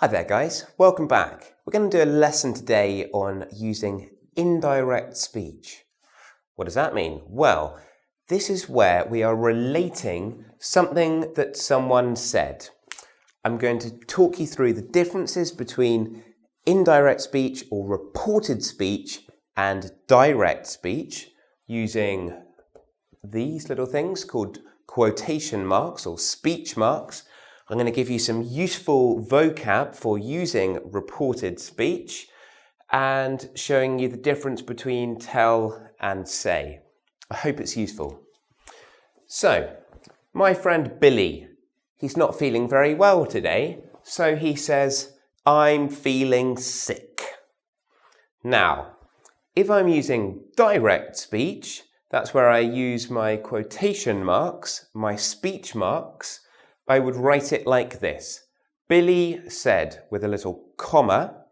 Hi there guys, welcome back. We're going to do a lesson today on using indirect speech. What does that mean? Well, this is where we are relating something that someone said. I'm going to talk you through the differences between indirect speech or reported speech and direct speech using these little things called quotation marks or speech marks. I'm going to give you some useful vocab for using reported speech and showing you the difference between tell and say. I hope it's useful. So, my friend Billy, he's not feeling very well today, so he says, I'm feeling sick. Now, if I'm using direct speech, that's where I use my quotation marks, my speech marks. I would write it like this. Billy said, with a little comma,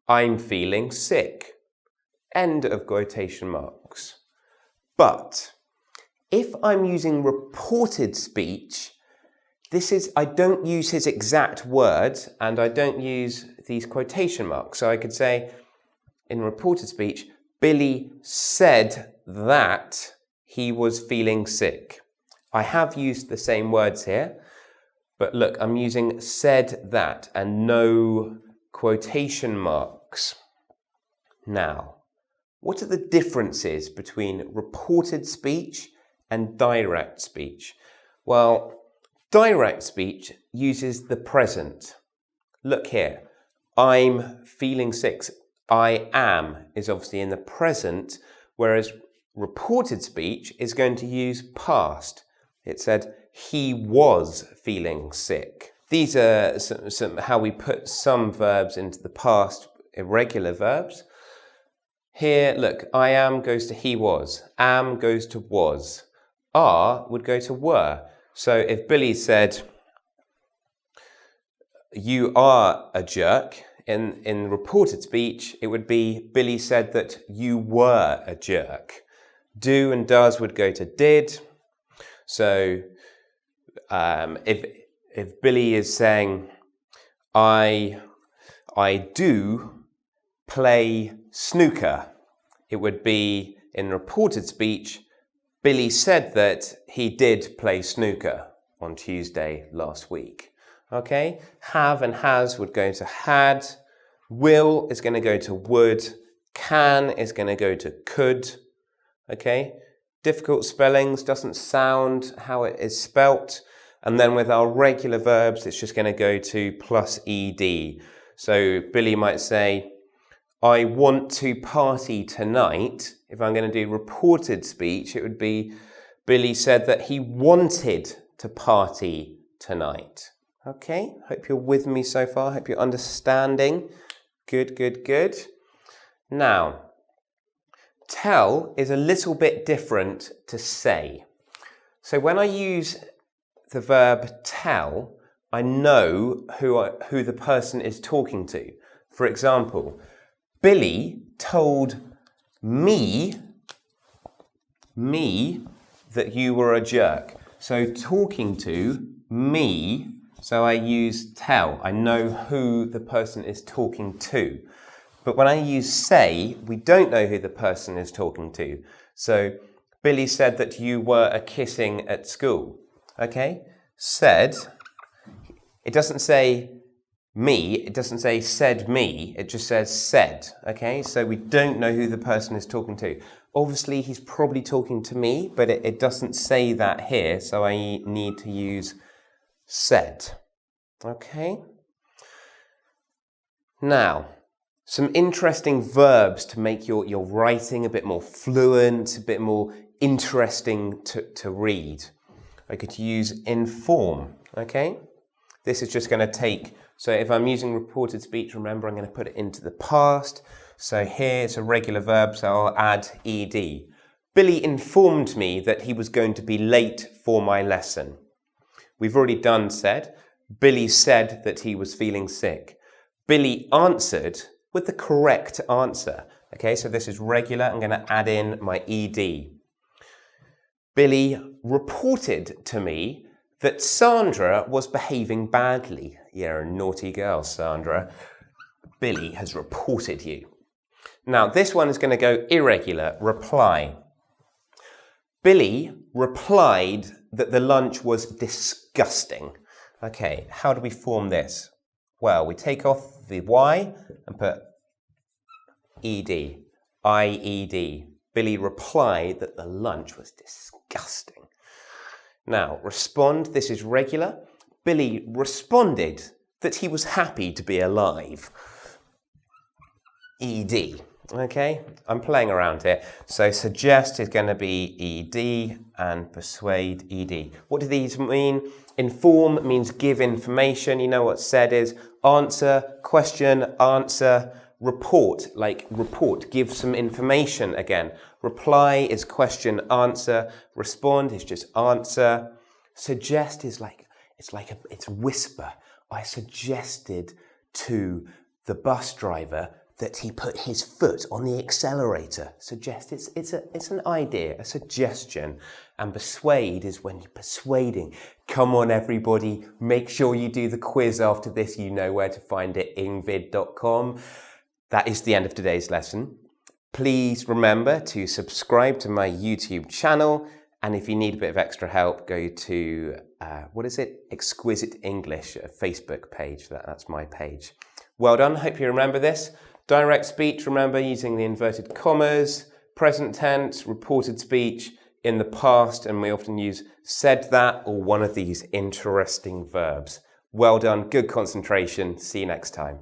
I'm feeling sick. End of quotation marks. But if I'm using reported speech, I don't use his exact words and I don't use these quotation marks. So I could say, in reported speech, Billy said that he was feeling sick. I have used the same words here. But look, I'm using said that and no quotation marks. Now, what are the differences between reported speech and direct speech? Well, direct speech uses the present. Look here, I'm feeling sick. I am is obviously in the present, whereas reported speech is going to use past. It said, he was feeling sick. These are how we put some verbs into the past, irregular verbs. Here, look, I am goes to he was. Am goes to was. Are would go to were. So if Billy said, you are a jerk, in reported speech, it would be Billy said that you were a jerk. Do and does would go to did. So if Billy is saying, I do play snooker, it would be in reported speech, Billy said that he did play snooker on Tuesday last week. Okay, have and has would go to had, will is going to go to would, can is going to go to could. Okay, difficult spellings, doesn't sound how it is spelt. And then with our regular verbs, it's just going to go to plus ed. So Billy might say, I want to party tonight. If I'm going to do reported speech, it would be Billy said that he wanted to party tonight. Okay, hope you're with me so far. Hope you're understanding. Good, good, good. Now, tell is a little bit different to say. So when I use the verb tell, I know who the person is talking to. For example, Billy told me that you were a jerk. So talking to me, so I use tell. I know who the person is talking to. But when I use say, we don't know who the person is talking to. So Billy said that you were a kissing at school. Okay, said, it doesn't say me, it doesn't say said me, it just says said. Okay, so we don't know who the person is talking to. Obviously, he's probably talking to me, but it doesn't say that here, so I need to use said. Okay, now, some interesting verbs to make your writing a bit more fluent, a bit more interesting to read. I could use inform, okay? This is just going to take, so if I'm using reported speech, remember I'm going to put it into the past. So here it's a regular verb, so I'll add ed. Billy informed me that he was going to be late for my lesson. We've already done said. Billy said that he was feeling sick. Billy answered with the correct answer. Okay, so this is regular. I'm going to add in my ed. Billy reported to me that Sandra was behaving badly. You're a naughty girl, Sandra. Billy has reported you. Now, this one is going to go irregular. Reply. Billy replied that the lunch was disgusting. Okay, how do we form this? Well, we take off the Y and put ED. I-E-D. Billy replied that the lunch was disgusting. Now, respond. This is regular. Billy responded that he was happy to be alive. ED. Okay, I'm playing around here. So suggest is going to be ED and persuade ED. What do these mean? Inform means give information. You know what said is. Answer, question, answer. Report, like report, give some information again. Reply is question, answer. Respond is just answer. Suggest is it's whisper. I suggested to the bus driver that he put his foot on the accelerator. Suggest, it's an idea, a suggestion. And persuade is when you're persuading. Come on, everybody, make sure you do the quiz after this. You know where to find it, engVid.com. That is the end of today's lesson. Please remember to subscribe to my YouTube channel. And if you need a bit of extra help, go to, Exquisite English, a Facebook page. That's my page. Well done. Hope you remember this. Direct speech, remember using the inverted commas, present tense, reported speech in the past, and we often use said that or one of these interesting verbs. Well done, good concentration. See you next time.